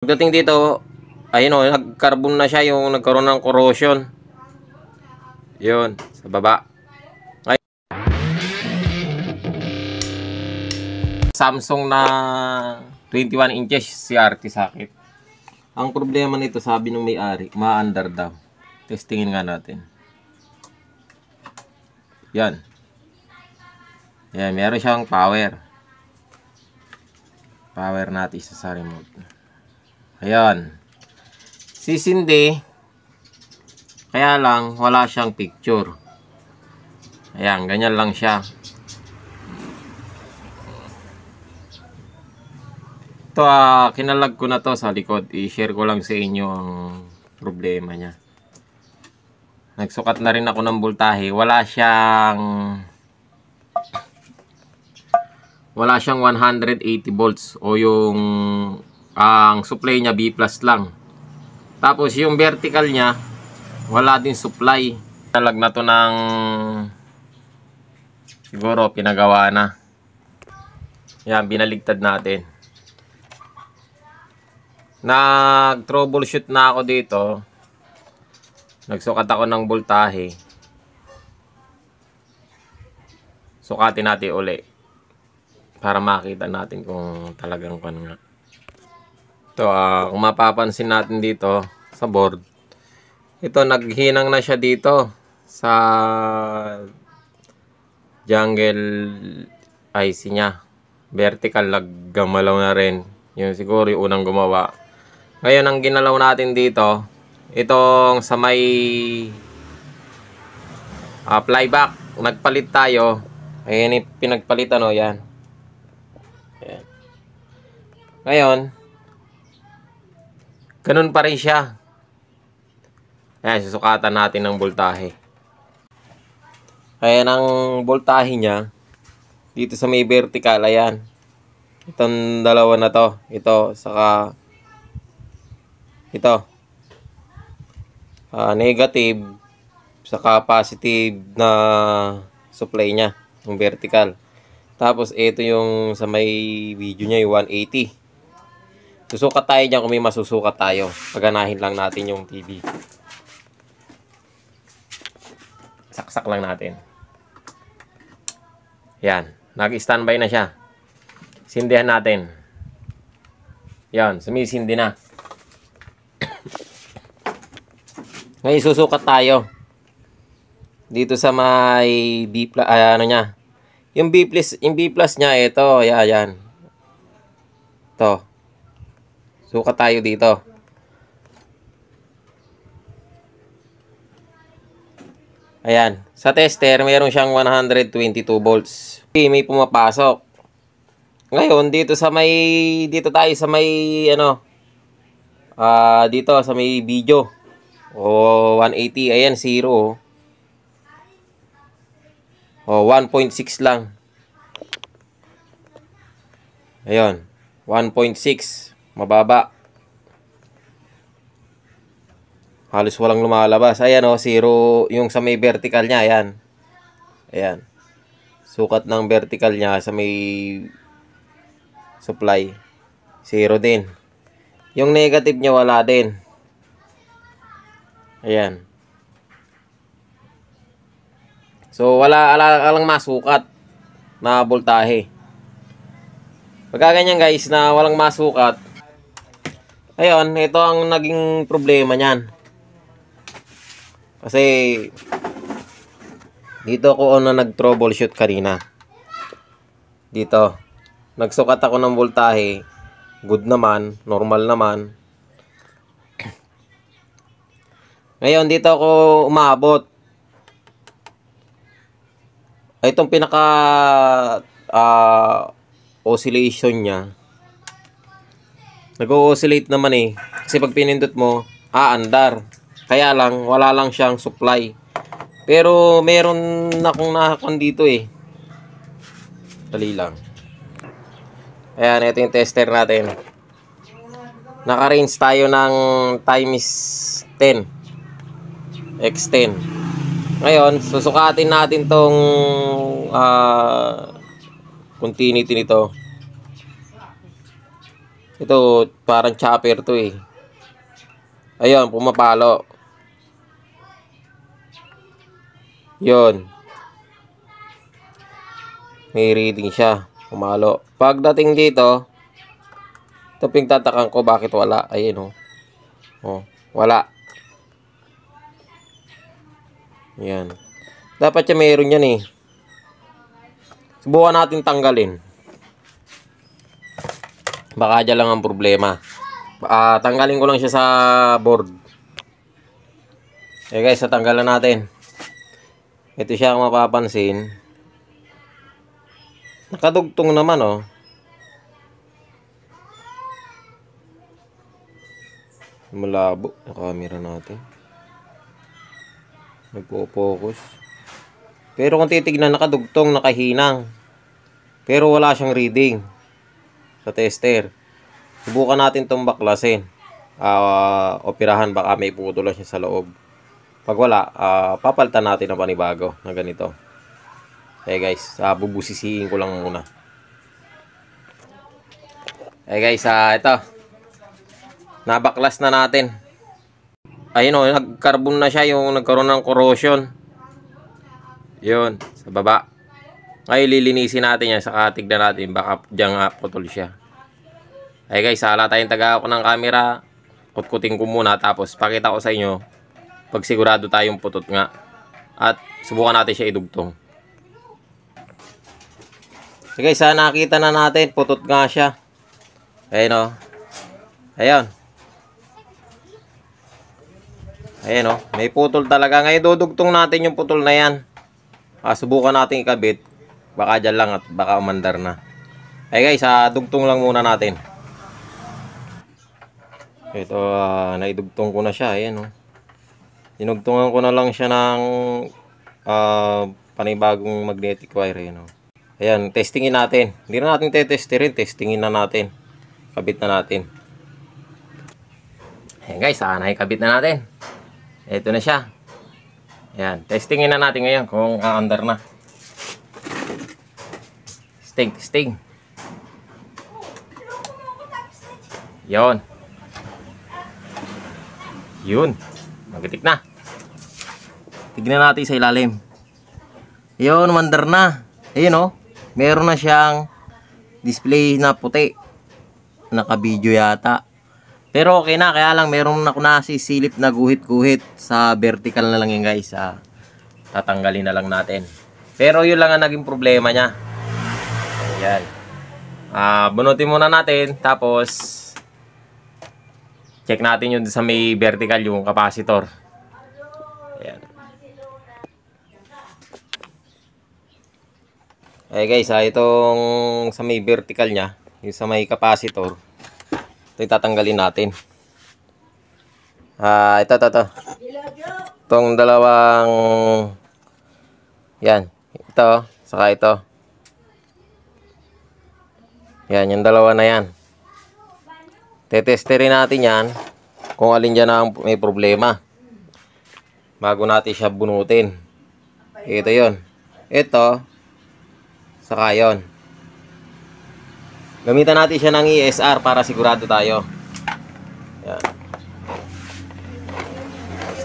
Pagdating dito, ayun o, nag-carbon na siya, yung nagkaroon ng corrosion. Yun, sa baba. Ay, Samsung na 21 inches CRT sakit. Ang problema nito, sabi ng may-ari, ma-under daw. Testingin nga natin. Yan. Yan, meron siyang power. Power natin sa remote. Ayan. Sisindi. Kaya lang, wala siyang picture. Ayan, ganyan lang siya. Ito, kinalag ko na to sa likod. I-share ko lang sa inyo ang problema niya. Nagsukat na rin ako ng voltahe. Wala siyang 180 volts o yung ang supply niya B+ lang. Tapos yung vertical niya wala din supply. Nalag na to ng siguro pinagawa na. Yan, binaligtad natin. Nag-troubleshoot na ako dito. Nagsukat ako ng voltahe. Sukatin natin uli para makita natin kung talagang kan nga. Ito, kung mapapansin natin dito sa board, ito naghinang na siya dito sa jungle IC niya. Vertical, naggamalaw na rin. Yun siguro yung unang gumawa. Ngayon, ang ginalaw natin dito, itong sa may flyback, nagpalit tayo. Ayan yung pinagpalitan o, yan. Ayan. Ngayon, ganun pa rin siya. Ayan, susukatan natin ng voltahe. Ayan ang voltahe niya. Dito sa may vertical, ayan. Itong dalawa na to. Ito, saka ito. Negative, saka positive na supply niya. Yung vertical. Tapos, ito yung sa may video niya, yung 180. Susukat tayo dyan kung may masusukat tayo. Paganahin lang natin yung TV. Saksak lang natin. Yan. Nag-standby na siya. Sindihan natin. Yan. Sumisindi na. Ngayon susukat tayo. Dito sa may B+, ano niya. Yung B+ niya, ito. Yan. Ito. Sukat tayo dito. Ayan. Sa tester, mayroon siyang 122 volts. May pumapasok. Ngayon, dito tayo sa may, dito sa may video. O, 180. Ayan, 0. O, 1.6 lang. Ayan. 1.6. Mababa. Halos walang lumalabas. Ayan o, 0 yung sa may vertical niya. Ayan. Ayan. Sukat ng vertical niya sa may supply. 0 din. Yung negative niya wala din. Ayan. So, wala lang masukat na voltahe. Pagka ganyan guys, na walang masukat, ayun, ito ang naging problema niyan. Kasi dito ko nag-troubleshoot kanina. Dito nagsukat ako ng voltahe, good naman, normal naman. Ngayon dito ako umabot. Itong pinaka oscillation niya, nag-o-oscillate naman eh. Kasi pag pinindot mo, andar. Kaya lang, wala lang siyang supply. Pero, meron akong nakakon dito eh. Dali lang. Ayan, ito yung tester natin. Naka-range tayo ng times 10. X10. Ngayon, susukatin natin tong continuity nito. Ito, parang chopper to eh. Ayun, pumapalo. Yun. May reading siya. Pumalo. Pagdating dito, ito pinagtatakan ko bakit wala. Ayun oh. Oh, wala. Yan. Dapat siya mayroon yan eh. Subukan natin tanggalin. Baka dyan lang ang problema. Tanggalin ko lang siya sa board. Okay guys, tatanggalan natin. Ito siya kung mapapansin. Nakadugtong naman oh. Malabo yung camera natin. Nagpo-focus. Pero kung titignan, nakadugtong, nakahinang. Pero wala siyang reading sa tester. Subukan natin itong baklasin. Operahan, baka may putulan siya sa loob. Pag wala, papalitan natin ang panibago na ganito. Okay guys, bubusisiin ko lang muna. Okay guys, ito. Nabaklas na natin. Ayun o, nagkarbon na siya, yung nagkaroon ng corrosion. Yun, sa baba. Ngayon lilinisin natin yan, saka tignan natin baka dyan putol siya. Ay guys, sala tayong taga ako ng camera. Kutkutin ko muna, tapos pakita ko sa inyo pag sigurado tayong putot nga. At subukan natin siya idugtong. So guys, nakita na natin, putot nga siya. Ayun o. Ayun. Ayun o, may putol talaga. Ngayon dudugtong natin yung putol na yan. Subukan natin ikabit. Baka dyan lang at baka umandar na. Ay guys, dugtong lang muna natin. Ito, naidugtong ko na siya. Ayan o. Dinugtungan ko na lang siya ng panibagong magnetic wire. Ayan o. Ayan, testingin natin. Hindi na natin tetesterin. Testingin na natin. Kabit na natin. Ayan guys, nakikabit na natin. Ito na siya. Ayan, testingin na natin ngayon kung aandar na. Testing. Yon. Yun. Magitik na. Tignan natin sa ilalim. Yun, mandar na. Ayun o. Meron na siyang display na puti. Naka-video yata. Pero okay na. Kaya lang meron na ako nasisilip na guhit-guhit. Sa vertical na lang yun guys. Tatanggalin na lang natin. Pero yun lang ang naging problema niya. Ayan. Bunutin muna natin. Tapos check natin yung sa may vertical yung capacitor. Ayan. Okay guys, itong sa may vertical nya, yung sa may capacitor, ito tatanggalin natin. Ito. Itong dalawang, yan, ito, saka ito. Yan, yung dalawa na yan. Tetesterin natin yan kung alin dyan ang may problema bago natin siya bunutin. Ito yon. Ito saka yon. Gamitan natin siya ng ESR para sigurado tayo. Yan.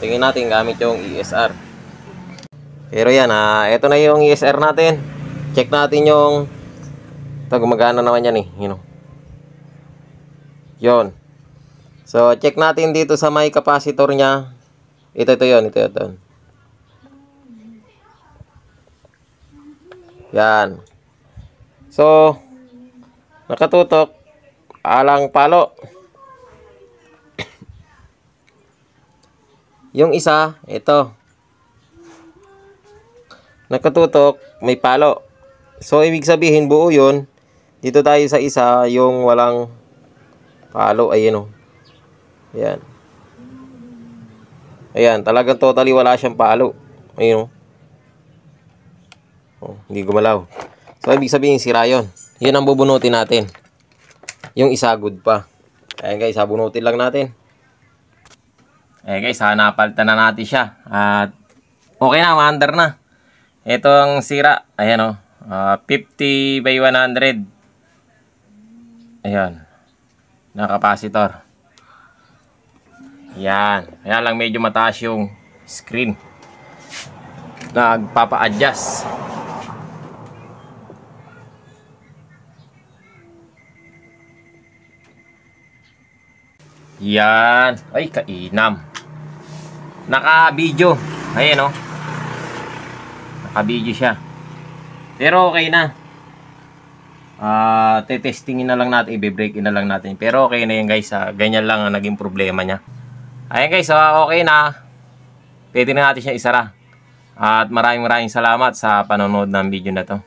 Tingin natin gamit yung ESR. Pero yan, ito na yung ESR natin. Check natin yung ito, gumagana naman yan eh, you know. Yon. So, check natin dito sa may capacitor niya. Ito yun. Yan. So, nakatutok. Alang palo. Yung isa, ito. Nakatutok, may palo. So, ibig sabihin buo yun. Dito tayo sa isa, yung walang palo, ayun o. Ayan. Ayan, talagang totally wala siyang palo. Ayun o. Hindi gumalaw. So, ibig sabihin sira yun. Yun ang bubunutin natin. Yung isa good pa. Ayan guys, bunutin lang natin. Ayan guys, napalitan na natin siya. At okay na, maandar na. Ito ang sira. Ayan o. 50 by 100. Ayan. na capacitor. Yan. Kaya lang medyo mataas yung screen. Nagpapa-adjust. Yan. Ay, kainam. Naka-video. Ayan, oh. Naka-video siya. Pero okay na. Tetestingin na lang natin. I-break-in na lang natin. Pero okay na yan, guys. Ganyan lang ang naging problema niya. Ayan, guys. Okay na. Pwede na natin siya isara. At maraming salamat sa panonood ng video na to.